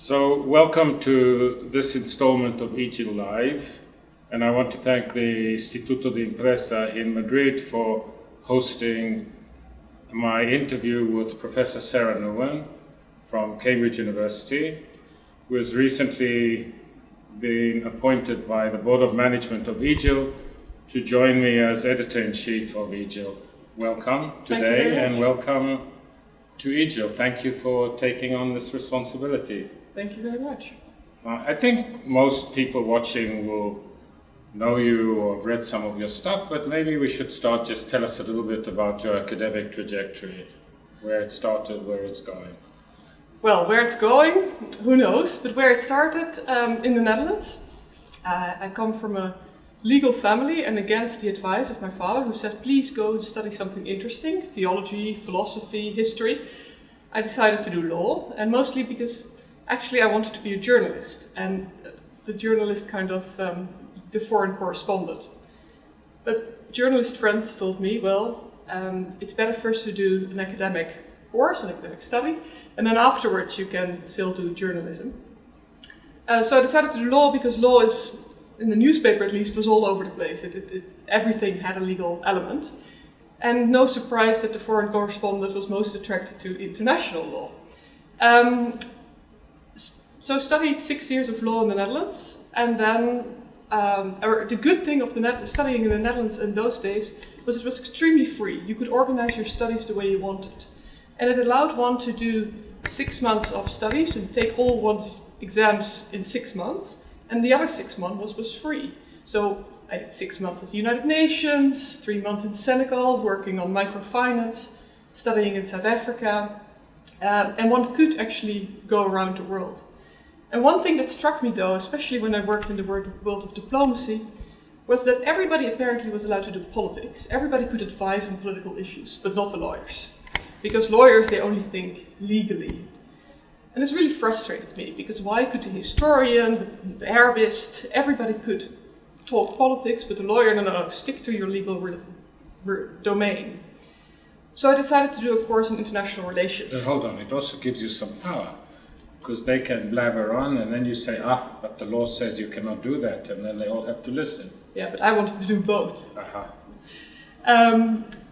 So, welcome to this installment of EJIL Live, and I want to thank the Instituto de Impresa in Madrid for hosting my interview with Professor Sarah Nouwen from Cambridge University, who has recently been appointed by the Board of Management of EJIL to join me as Editor-in-Chief of EJIL. Welcome today and welcome to EJIL. Thank you for taking on this responsibility. Thank you very much. I think most people watching will know you or have read some of your stuff, but maybe we should start. Just tell us a little bit about your academic trajectory, where it started, where it's going. Well, where it's going, who knows, but where it started in the Netherlands. I come from a legal family, and against the advice of my father, who said, please go and study something interesting, theology, philosophy, history, I decided to do law, and mostly because actually I wanted to be a journalist, and the journalist kind of the foreign correspondent. But journalist friends told me, well, it's better first to do an academic course, an academic study, and then afterwards you can still do journalism. So I decided to do law because law is, in the newspaper at least, was all over the place. Everything had a legal element. And no surprise that the foreign correspondent was most attracted to international law. So studied 6 years of law in the Netherlands, and then the good thing of studying in the Netherlands in those days was it was extremely free. You could organize your studies the way you wanted. And it allowed one to do 6 months of studies and take all one's exams in 6 months, and the other 6 months was free. So I did 6 months at the United Nations, 3 months in Senegal, working on microfinance, studying in South Africa, and one could actually go around the world. And one thing that struck me though, especially when I worked in the world of diplomacy, was that everybody apparently was allowed to do politics. Everybody could advise on political issues, but not the lawyers. Because lawyers, they only think legally. And this really frustrated me, because why could the historian, the Arabist, everybody could talk politics, but the lawyer, no, stick to your legal domain. So I decided to do a course in international relations. But hold on, it also gives you some power, because they can blabber on, and then you say, but the law says you cannot do that, and then they all have to listen. Yeah, but I wanted to do both. Uh-huh.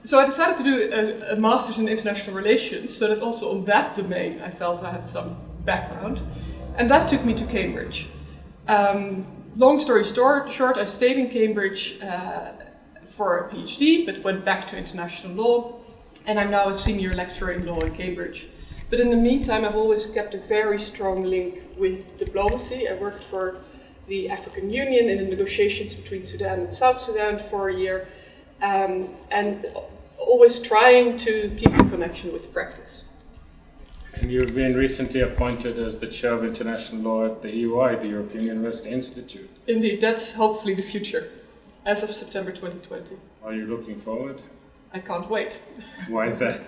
So I decided to do a master's in international relations, so that also on that domain I felt I had some background. And that took me to Cambridge. Long story short, I stayed in Cambridge for a PhD, but went back to international law, and I'm now a senior lecturer in law in Cambridge. But in the meantime, I've always kept a very strong link with diplomacy. I worked for the African Union in the negotiations between Sudan and South Sudan for a year, and always trying to keep the connection with practice. And you've been recently appointed as the chair of international law at the EUI, the European University Institute. Indeed, that's hopefully the future, as of September 2020. Are you looking forward? I can't wait. Why is that?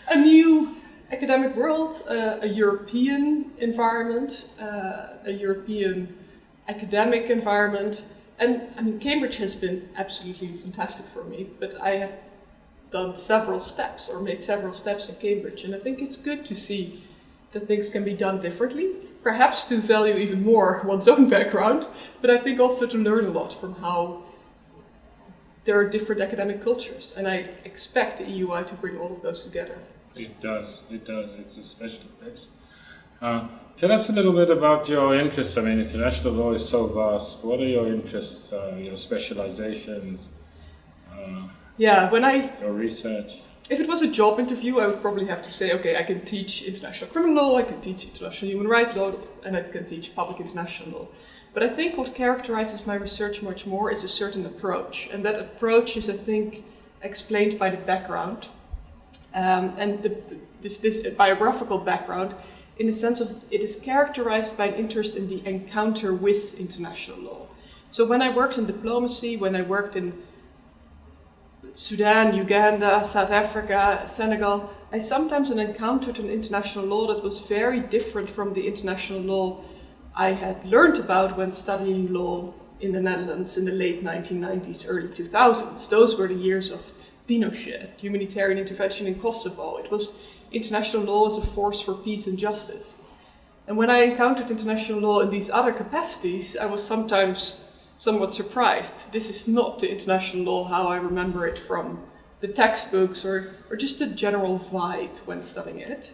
A new academic world, a European environment, a European academic environment. And I mean, Cambridge has been absolutely fantastic for me, but I have done several steps or made several steps in Cambridge, and I think it's good to see that things can be done differently, perhaps to value even more one's own background, but I think also to learn a lot from how there are different academic cultures, and I expect the EUI to bring all of those together. It does. It's a special place. Tell us a little bit about your interests. I mean, international law is so vast. What are your interests, your specializations? Your research? If it was a job interview, I would probably have to say, okay, I can teach international criminal law, I can teach international human rights law, and I can teach public international law. But I think what characterizes my research much more is a certain approach. And that approach is, I think, explained by the background. And this biographical background, in the sense of it is characterized by an interest in the encounter with international law. So when I worked in diplomacy, when I worked in Sudan, Uganda, South Africa, Senegal, I sometimes encountered an international law that was very different from the international law I had learned about when studying law in the Netherlands in the late 1990s, early 2000s. Those were the years of Pinochet, humanitarian intervention in Kosovo. It was international law as a force for peace and justice. And when I encountered international law in these other capacities, I was sometimes somewhat surprised. This is not the international law how I remember it from the textbooks or just the general vibe when studying it.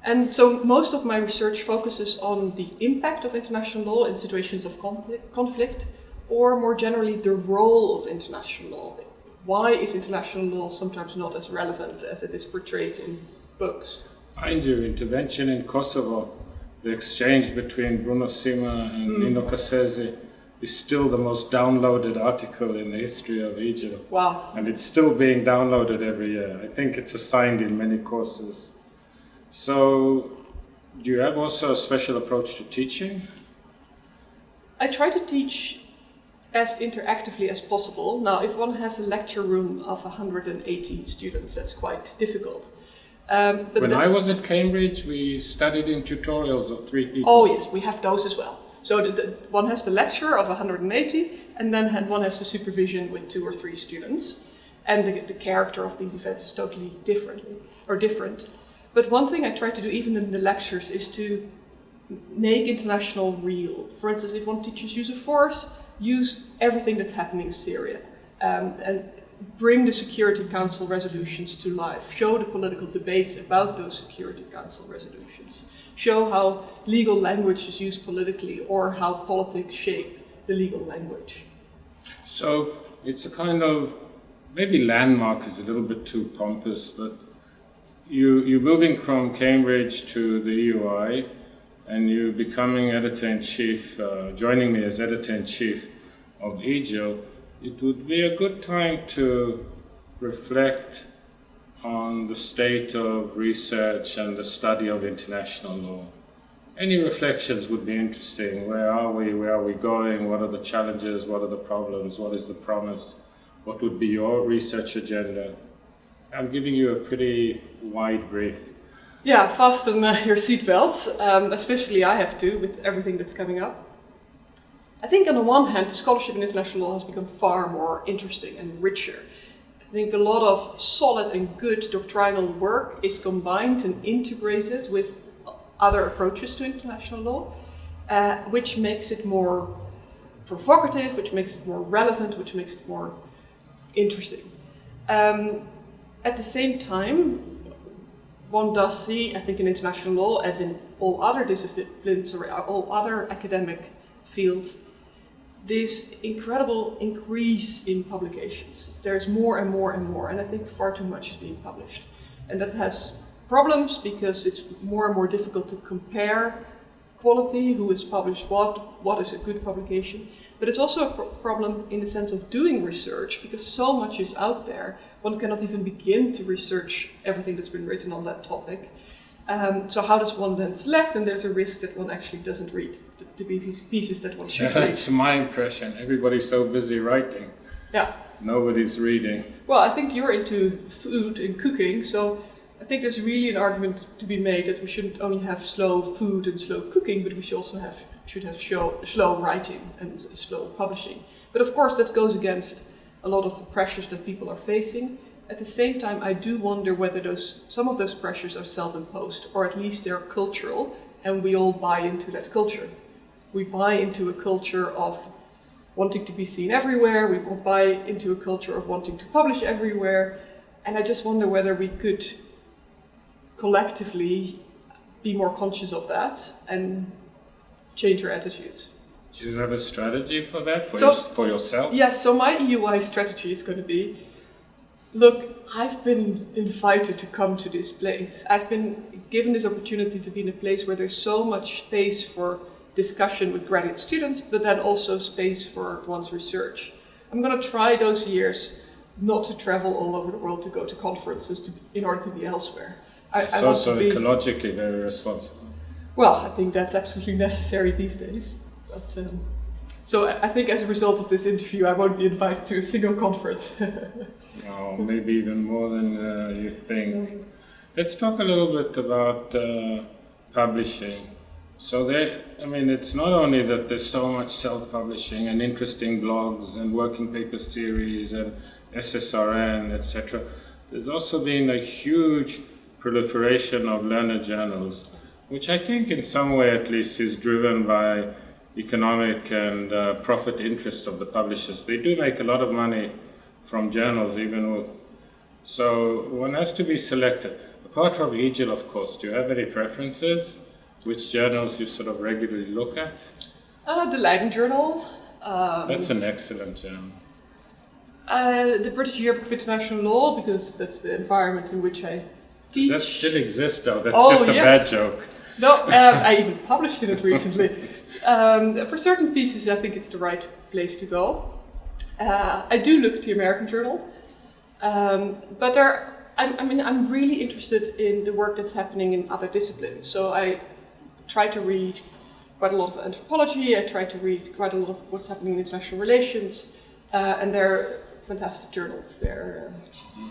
And so most of my research focuses on the impact of international law in situations of conflict, or more generally the role of international law. Why is international law sometimes not as relevant as it is portrayed in books? Mind you, intervention in Kosovo, the exchange between Bruno Sima and Nino Cassese is still the most downloaded article in the history of EJIL. Wow. And it's still being downloaded every year. I think it's assigned in many courses. So, do you have also a special approach to teaching? I try to teach as interactively as possible. Now, if one has a lecture room of 180 students, that's quite difficult. When I was at Cambridge, we studied in tutorials of 3 people. Oh yes, we have those as well. So one has the lecture of 180, and then one has the supervision with 2 or 3 students. And the character of these events is totally different. But one thing I try to do, even in the lectures, is to make international real. For instance, if one teaches use of force, use everything that's happening in Syria, and bring the Security Council resolutions to life. Show the political debates about those Security Council resolutions. Show how legal language is used politically, or how politics shape the legal language. So it's a kind of, maybe landmark is a little bit too pompous, but you're moving from Cambridge to the EUI, and you're becoming editor-in-chief, joining me as editor-in-chief of EJIL. It would be a good time to reflect on the state of research and the study of international law. Any reflections would be interesting. Where are we? Where are we going? What are the challenges? What are the problems? What is the promise? What would be your research agenda? I'm giving you a pretty wide brief. Yeah, fasten your seatbelts, especially I have to with everything that's coming up. I think on the one hand, the scholarship in international law has become far more interesting and richer. I think a lot of solid and good doctrinal work is combined and integrated with other approaches to international law, which makes it more provocative, which makes it more relevant, which makes it more interesting. At the same time, one does see, I think, in international law, as in all other disciplines or all other academic fields, this incredible increase in publications. There's more and more and more, and I think far too much is being published. And that has problems because it's more and more difficult to compare quality, who has published what is a good publication. But it's also a problem in the sense of doing research, because so much is out there, one cannot even begin to research everything that's been written on that topic. So how does one then select? And there's a risk that one actually doesn't read the pieces that one should read. That's my impression. Everybody's so busy writing. Yeah. Nobody's reading. Well, I think you're into food and cooking, so I think there's really an argument to be made that we shouldn't only have slow food and slow cooking, but we should also have slow writing and slow publishing. But of course that goes against a lot of the pressures that people are facing. At the same time, I do wonder whether some of those pressures are self-imposed, or at least they're cultural, and we all buy into that culture. We buy into a culture of wanting to be seen everywhere, we buy into a culture of wanting to publish everywhere, and I just wonder whether we could collectively be more conscious of that and change our attitudes. Do you have a strategy for that, for yourself? Yes, so my EUI strategy is going to be, look, I've been invited to come to this place. I've been given this opportunity to be in a place where there's so much space for discussion with graduate students, but then also space for one's research. I'm going to try those years not to travel all over the world to go to conferences in order to be elsewhere. It's also ecologically very responsible. Well, I think that's absolutely necessary these days. But, so I think as a result of this interview, I won't be invited to a single conference. Oh, maybe even more than you think. Let's talk a little bit about publishing. So it's not only that there's so much self-publishing and interesting blogs and working paper series and SSRN, etc. There's also been a huge proliferation of learner journals. which I think in some way at least is driven by economic and profit interest of the publishers. They do make a lot of money from journals, even with, so one has to be selective. Apart from EJIL, of course, do you have any preferences? Which journals you sort of regularly look at? The Leiden Journal. That's an excellent journal. The British Yearbook of International Law, because that's the environment in which I teach. Does that still exist though? That's just a bad joke. No, I even published in it recently. For certain pieces, I think it's the right place to go. I do look at the American Journal, but I'm really interested in the work that's happening in other disciplines. So I try to read quite a lot of anthropology. I try to read quite a lot of what's happening in international relations, and there are fantastic journals there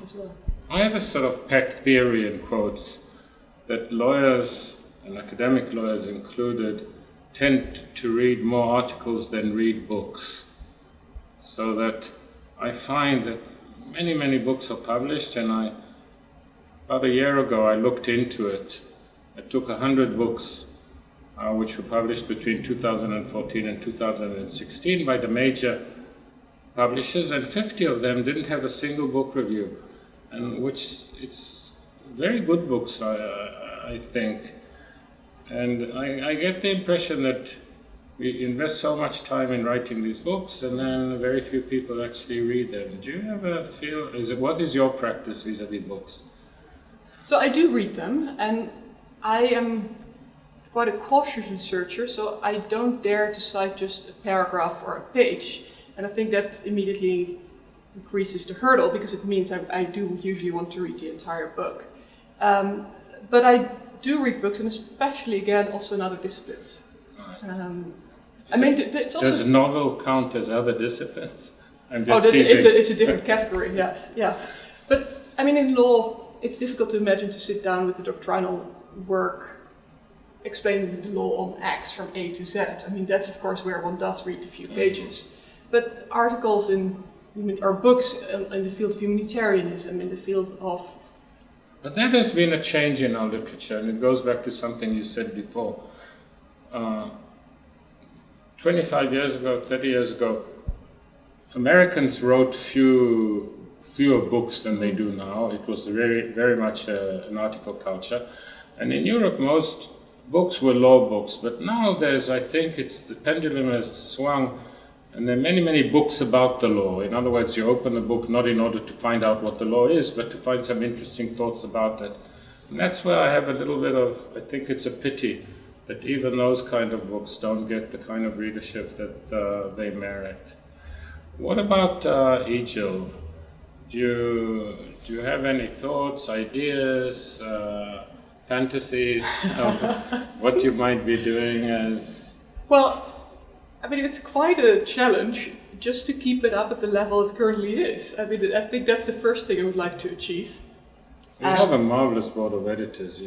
as well. I have a sort of pet theory in quotes that lawyers and academic lawyers included tend to read more articles than read books. So that I find that many books are published, and about a year ago I looked into it. I took 100 books which were published between 2014 and 2016 by the major publishers, and 50 of them didn't have a single book review, and which it's very good books, I think. And I get the impression that we invest so much time in writing these books, and then very few people actually read them. Do you have a feel? What is your practice vis-a-vis books? So I do read them, and I am quite a cautious researcher, so I don't dare to cite just a paragraph or a page. And I think that immediately increases the hurdle, because it means I do usually want to read the entire book. But I do read books, and especially, again, also in other disciplines. It's also, does novel count as other disciplines? I'm just it's a different category, yes, yeah. But I mean, in law, it's difficult to imagine to sit down with the doctrinal work explaining the law on X from A to Z. I mean, that's of course where one does read a few pages. But articles or books in the field of humanitarianism, in the field of... But there has been a change in our literature, and it goes back to something you said before. 25 years ago, 30 years ago, Americans wrote fewer books than they do now. It was very much an article culture. And in Europe, most books were law books, but now I think the pendulum has swung, and there are many books about the law. In other words, you open the book not in order to find out what the law is, but to find some interesting thoughts about it. And that's where I have a little bit of, I think it's a pity that even those kind of books don't get the kind of readership that they merit. What about EJIL? Do you have any thoughts, ideas, fantasies of what you might be doing as... Well, I mean, it's quite a challenge just to keep it up at the level it currently is. I mean, I think that's the first thing I would like to achieve. You have a marvelous board of editors.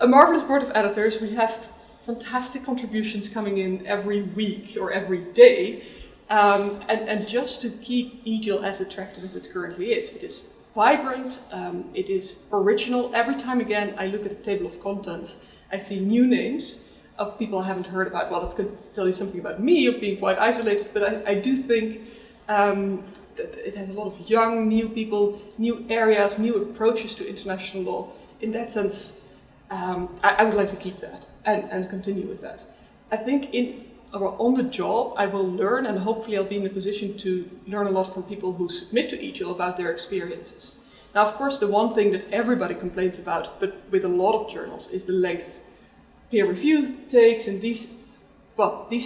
A marvelous board of editors. We have fantastic contributions coming in every week or every day. And just to keep EJIL as attractive as it currently is. It is vibrant, it is original. Every time again I look at the table of contents, I see new names of people I haven't heard about. Well, that can tell you something about me, of being quite isolated, but I do think that it has a lot of young, new people, new areas, new approaches to international law. In that sense, I would like to keep that and continue with that. I think on the job, I will learn, and hopefully I'll be in a position to learn a lot from people who submit to EJIL about their experiences. Now, of course, the one thing that everybody complains about, but with a lot of journals, is the length peer review takes and these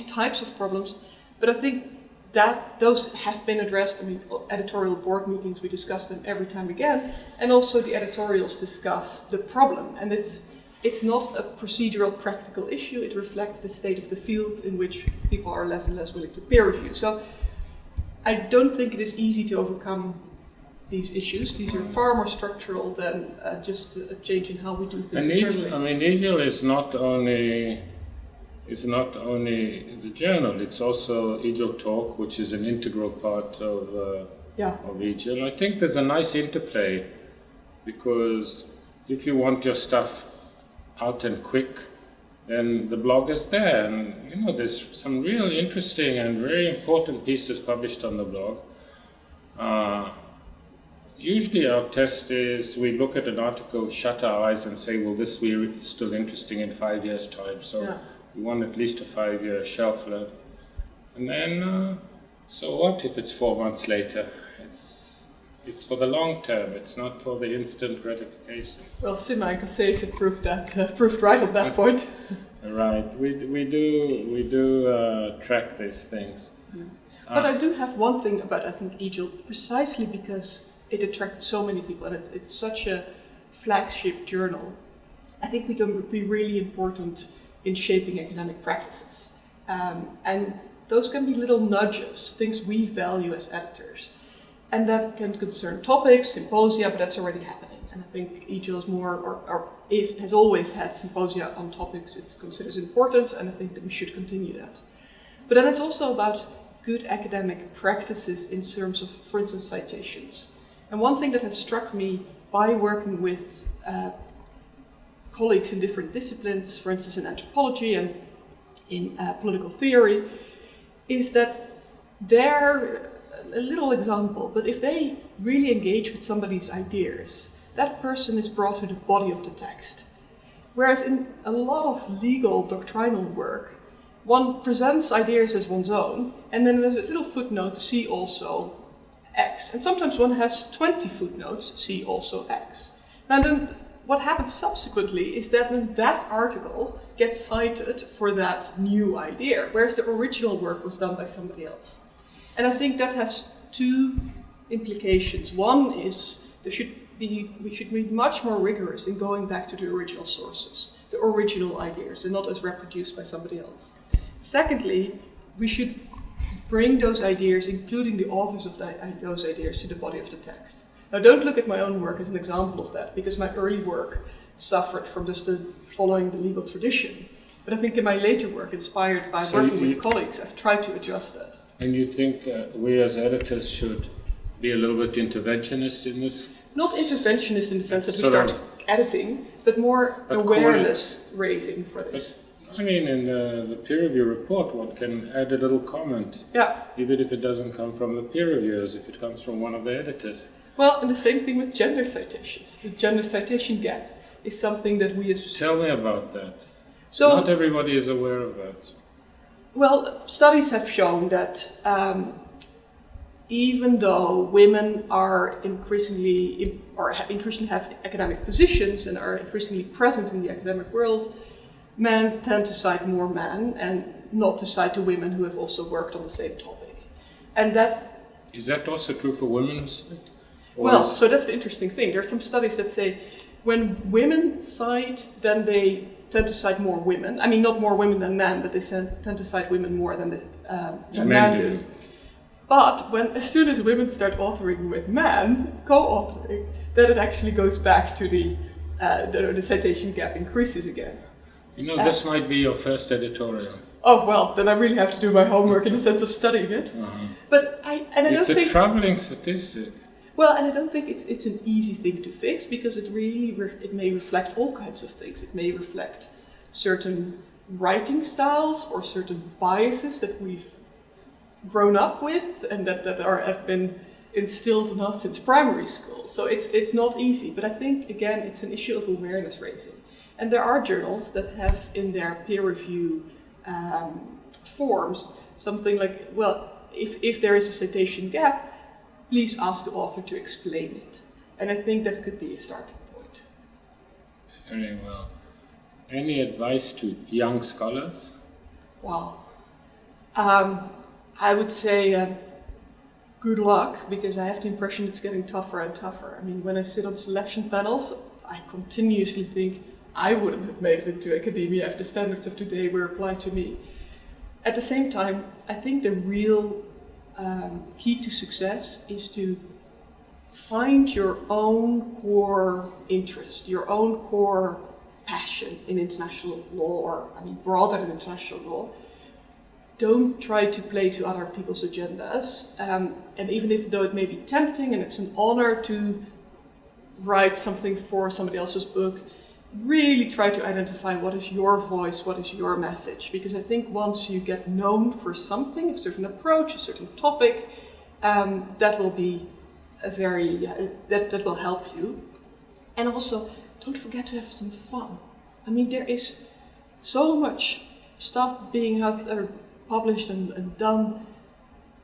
types of problems. But I think that those have been addressed. I mean, editorial board meetings, we discuss them every time again, and also the editorials discuss the problem. And it's not a procedural, practical issue. It reflects the state of the field in which people are less and less willing to peer review. So I don't think it is easy to overcome these issues. These are far more structural than just a change in how we do things internally. EJIL is not only the journal. It's also EJIL Talk, which is an integral part of EJIL. I think there's a nice interplay, because if you want your stuff out and quick, then the blog is there. And, you know, there's some real interesting and very important pieces published on the blog. Usually our test is we look at an article, shut our eyes and say, will this be still interesting in 5 years' time? So we want at least a 5-year shelf life. And then, so what if it's 4 months later? It's for the long term, it's not for the instant gratification. Well, Sima and Casese proved right on that point. Right, we do track these things. But I do have one thing about, I think, EJIL, precisely because it attracted so many people and it's such a flagship journal. I think we can be really important in shaping academic practices. And those can be little nudges, things we value as editors. And that can concern topics, symposia, but that's already happening. And I think EJIL is more, has always had symposia on topics it considers important, and I think that we should continue that. But then it's also about good academic practices in terms of, for instance, citations. And one thing that has struck me by working with colleagues in different disciplines, for instance in anthropology and in political theory, is that they're a little example, but if they really engage with somebody's ideas, that person is brought to the body of the text. Whereas in a lot of legal doctrinal work, one presents ideas as one's own, and then there's a little footnote, see also X. And sometimes one has 20 footnotes, see also X. Now then, what happens subsequently is that then that article gets cited for that new idea, whereas the original work was done by somebody else. And I think that has two implications. One is we should be much more rigorous in going back to the original sources, the original ideas, and not as reproduced by somebody else. Secondly, we should bring those ideas, including the authors of those ideas, to the body of the text. Now, don't look at my own work as an example of that, because my early work suffered from just following the legal tradition. But I think in my later work, inspired by working with colleagues, I've tried to adjust that. And you think we as editors should be a little bit interventionist in this? Not interventionist in the sense that we start editing, but more awareness raising for this. I mean, in the peer review report, one can add a little comment. Yeah. Even if it doesn't come from the peer reviewers, if it comes from one of the editors. Well, and the same thing with gender citations. The gender citation gap is something that we as... Tell me about that. So, not everybody is aware of that. Well, studies have shown that even though women are increasingly have academic positions and are increasingly present in the academic world, men tend to cite more men and not to cite the women who have also worked on the same topic. And that... Is that also true for women who cite? Well, so that's the interesting thing. There are some studies that say when women cite, then they tend to cite more women. I mean, not more women than men, but they tend to cite women more than men do. But as soon as women start authoring with men, co-authoring, then it actually goes back to the citation gap increases again. You know, this might be your first editorial. Oh, well, then I really have to do my homework in the sense of studying it. But I don't think... It's a troubling statistic. Well, and I don't think it's an easy thing to fix, because it really it may reflect all kinds of things. It may reflect certain writing styles or certain biases that we've grown up with and that have been instilled in us since primary school. So it's not easy, but I think, again, it's an issue of awareness raising. And there are journals that have in their peer review forms something like, well, if there is a citation gap, please ask the author to explain it. And I think that could be a starting point. Very well. Any advice to young scholars? Wow. I would say good luck, because I have the impression it's getting tougher and tougher. I mean, when I sit on selection panels, I continuously think I wouldn't have made it into academia if the standards of today were applied to me. At the same time, I think the real key to success is to find your own core interest, your own core passion in international law, or broader than international law. Don't try to play to other people's agendas, and even though it may be tempting and it's an honor to write something for somebody else's book, really try to identify what is your voice, what is your message. Because I think once you get known for something, a certain approach, a certain topic, that will be a very, that will help you. And also, don't forget to have some fun. I mean, there is so much stuff being out there, published and done,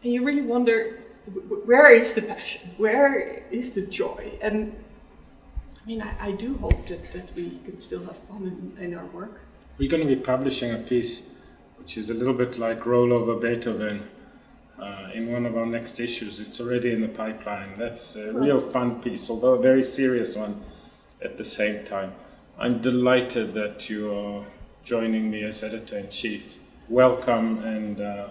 and you really wonder, where is the passion? Where is the joy? And I mean, I do hope that we can still have fun in our work. We're going to be publishing a piece which is a little bit like Roll Over Beethoven in one of our next issues. It's already in the pipeline. That's a real fun piece, although a very serious one at the same time. I'm delighted that you are joining me as Editor-in-Chief. Welcome, and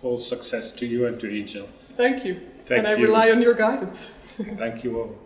all success to you and to EJIL. Thank you. Thank and I you. rely on your guidance. Thank you all.